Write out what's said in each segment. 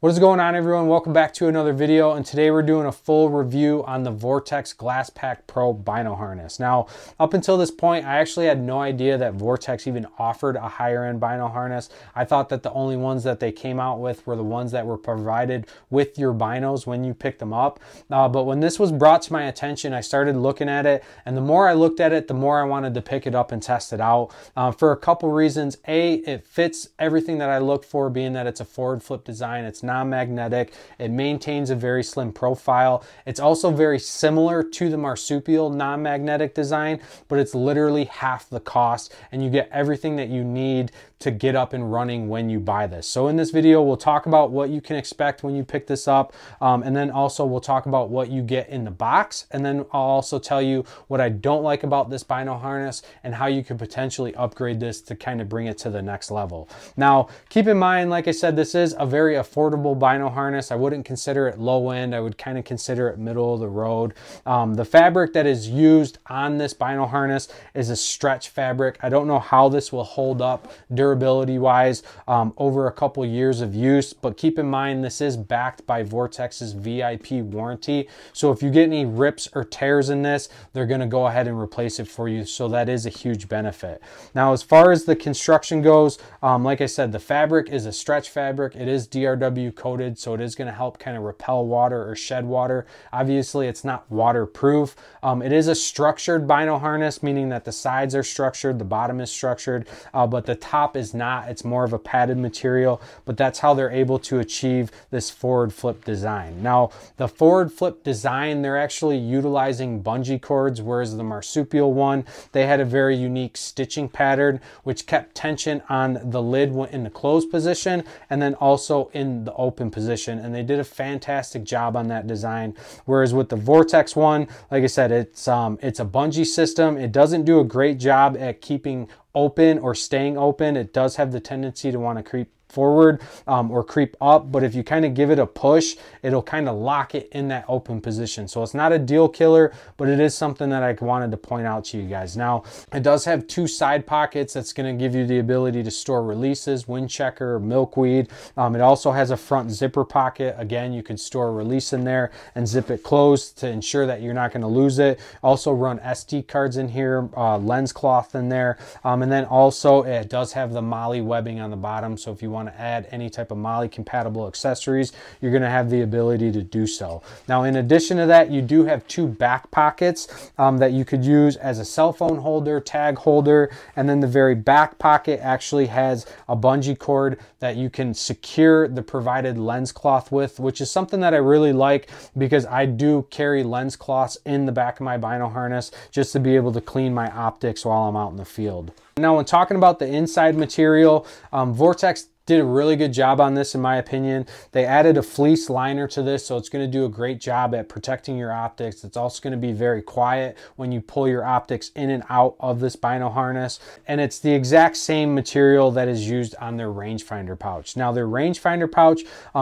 What is going on, everyone? Welcome back to another video, and today we're doing a full review on the Vortex GlassPak Pro Bino Harness. Now, up until this point, I actually had no idea that Vortex even offered a higher-end bino harness. I thought that the only ones that they came out with were the ones that were provided with your binos when you picked them up. But when this was brought to my attention, I started looking at it, and the more I looked at it, the more I wanted to pick it up and test it out for a couple reasons. A, it fits everything that I look for, being that it's a forward flip design. It's non-magnetic. It maintains a very slim profile. It's also very similar to the Marsupial non-magnetic design, but it's literally half the cost, and you get everything that you need to get up and running when you buy this. So in this video, we'll talk about what you can expect when you pick this up, and then also we'll talk about what you get in the box, and then I'll also tell you what I don't like about this bino harness and how you could potentially upgrade this to kind of bring it to the next level. Now, keep in mind, like I said, this is a very affordable bino harness. I wouldn't consider it low end. I would kind of consider it middle of the road. The fabric that is used on this bino harness is a stretch fabric. I don't know how this will hold up durability wise over a couple years of use, but keep in mind this is backed by Vortex's VIP warranty. So if you get any rips or tears in this, they're going to go ahead and replace it for you. So that is a huge benefit. Now, as far as the construction goes, like I said, the fabric is a stretch fabric. It is DRW coated, so it is going to help kind of repel water or shed water. Obviously, it's not waterproof. It is a structured bino harness, meaning that the sides are structured, the bottom is structured, but the top is not. It's more of a padded material, but that's how they're able to achieve this forward flip design. Now, the forward flip design, they're actually utilizing bungee cords, whereas the Marsupial one, they had a very unique stitching pattern, which kept tension on the lid in the closed position and then also in the open position, and they did a fantastic job on that design. Whereas with the Vortex one, like I said, it's a bungee system. It doesn't do a great job at keeping open or staying open. It does have the tendency to want to creep forward or creep up, but if you kind of give it a push, it'll kind of lock it in that open position. So it's not a deal killer, but it is something that I wanted to point out to you guys. Now, it does have two side pockets that's going to give you the ability to store releases, wind checker, milkweed. It also has a front zipper pocket. Again, you could store a release in there and zip it closed to ensure that you're not going to lose it. Also run SD cards in here, lens cloth in there, and then also it does have the MOLLE webbing on the bottom. So if you want to add any type of MOLLE compatible accessories, you're going to have the ability to do so. Now, in addition to that, you do have two back pockets that you could use as a cell phone holder, tag holder, and then the very back pocket actually has a bungee cord that you can secure the provided lens cloth with, which is something that I really like because I do carry lens cloths in the back of my bino harness just to be able to clean my optics while I'm out in the field. Now, when talking about the inside material, Vortex did a really good job on this, in my opinion. They added a fleece liner to this, so it's going to do a great job at protecting your optics. It's also going to be very quiet when you pull your optics in and out of this bino harness. And it's the exact same material that is used on their rangefinder pouch. Now, their rangefinder pouch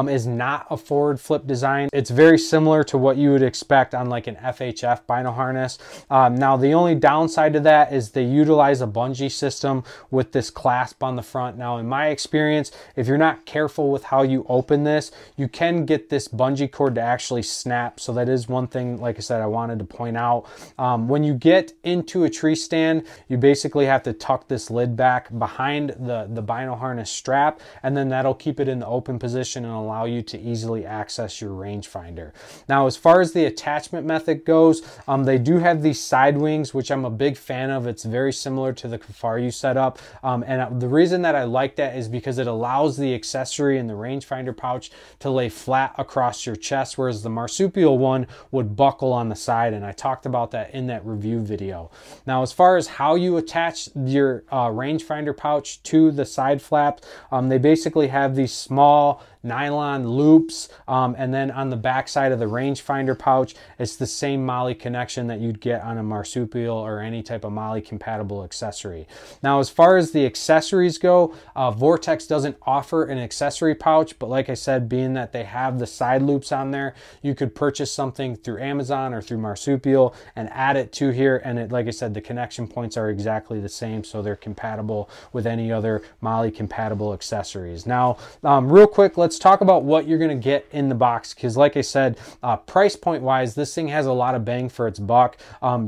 is not a forward flip design. It's very similar to what you would expect on like an FHF bino harness. Now, the only downside to that is they utilize a bungee system with this clasp on the front. Now, in my experience, if you're not careful with how you open this, you can get this bungee cord to actually snap. So that is one thing, like I said, I wanted to point out. When you get into a tree stand, you basically have to tuck this lid back behind the bino harness strap, and then that'll keep it in the open position and allow you to easily access your rangefinder. Now, as far as the attachment method goes, they do have these side wings, which I'm a big fan of. It's very similar to the Kifaru setup. And the reason that I like that is because it allows the accessory in the rangefinder pouch to lay flat across your chest, whereas the Marsupial one would buckle on the side, and I talked about that in that review video. Now, as far as how you attach your rangefinder pouch to the side flaps, they basically have these small nylon loops, and then on the back side of the rangefinder pouch, it's the same MOLLE connection that you'd get on a Marsupial or any type of MOLLE compatible accessory. Now, as far as the accessories go, Vortex doesn't offer an accessory pouch, but like I said, being that they have the side loops on there, you could purchase something through Amazon or through Marsupial and add it to here, and it, like I said, the connection points are exactly the same, so they're compatible with any other MOLLE compatible accessories. Now, real quick, let's let's talk about what you're going to get in the box, because like I said, price point wise, this thing has a lot of bang for its buck.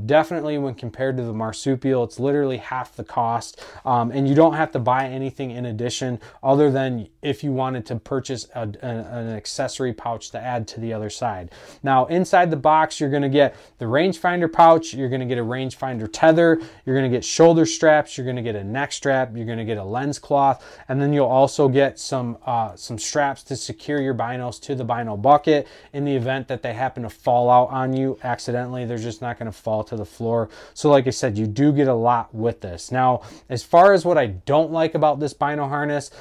Definitely when compared to the Marsupial, it's literally half the cost, and you don't have to buy anything in addition other than if you wanted to purchase an accessory pouch to add to the other side. Now inside the box, you're going to get the rangefinder pouch, you're going to get a rangefinder tether, you're going to get shoulder straps, you're going to get a neck strap, you're going to get a lens cloth, and then you'll also get some straps to secure your binos to the bino bucket. In the event that they happen to fall out on you accidentally, they're just not going to fall to the floor. So like I said, you do get a lot with this. Now, as far as what I don't like about this bino harness,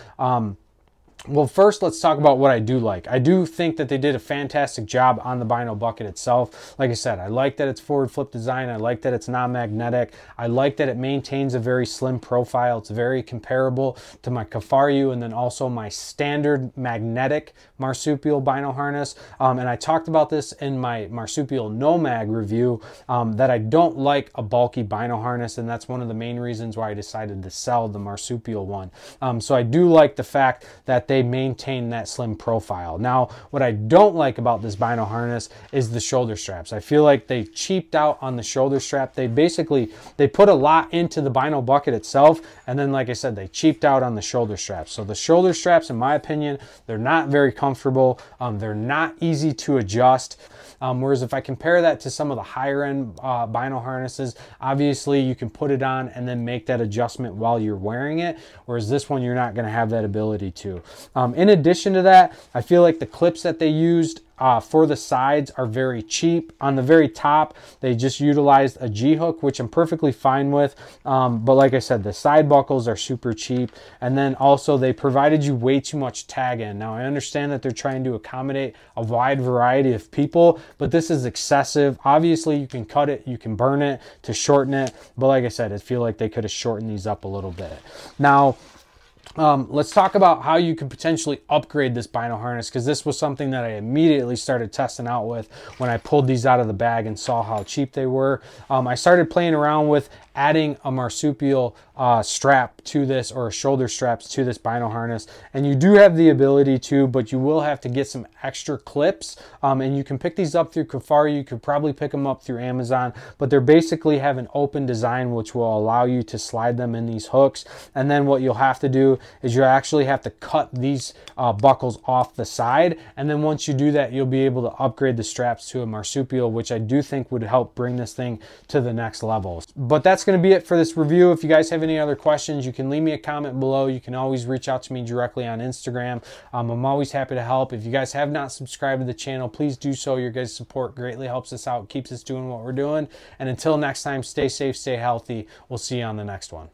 well, first, let's talk about what I do like. I do think that they did a fantastic job on the bino bucket itself. Like I said, I like that it's forward flip design. I like that it's non-magnetic. I like that it maintains a very slim profile. It's very comparable to my Kifaru and then also my standard magnetic Marsupial bino harness. And I talked about this in my Marsupial No-Mag review, that I don't like a bulky bino harness, and that's one of the main reasons why I decided to sell the Marsupial one. So I do like the fact that they maintain that slim profile. Now, what I don't like about this bino harness is the shoulder straps. I feel like they cheaped out on the shoulder strap. They put a lot into the bino bucket itself, and then like I said, they cheaped out on the shoulder straps. So the shoulder straps, in my opinion, they're not very comfortable. They're not easy to adjust. Whereas if I compare that to some of the higher end bino harnesses, obviously you can put it on and then make that adjustment while you're wearing it, whereas this one you're not going to have that ability to. In addition to that, I feel like the clips that they used for the sides are very cheap. On the very top, they just utilized a G-hook, which I'm perfectly fine with. But like I said, the side buckles are super cheap. And then also they provided you way too much tag end. Now I understand that they're trying to accommodate a wide variety of people, but this is excessive. Obviously you can cut it, you can burn it to shorten it. But like I said, I feel like they could have shortened these up a little bit. Now, let's talk about how you could potentially upgrade this bino harness, because this was something that I immediately started testing out with when I pulled these out of the bag and saw how cheap they were. I started playing around with adding a Marsupial strap to this, or shoulder straps to this bino harness, and you do have the ability to, but you will have to get some extra clips, and you can pick these up through Kifaru. You could probably pick them up through Amazon, but they're basically have an open design which will allow you to slide them in these hooks. And then what you'll have to do is you actually have to cut these buckles off the side, and then once you do that, you'll be able to upgrade the straps to a Marsupial, which I do think would help bring this thing to the next level. But that's going to be it for this review. If you guys have any other questions, you can leave me a comment below. You can always reach out to me directly on Instagram. I'm always happy to help. If you guys have not subscribed to the channel, please do so. Your guys' support greatly helps us out, keeps us doing what we're doing. And until next time, stay safe, stay healthy. We'll see you on the next one.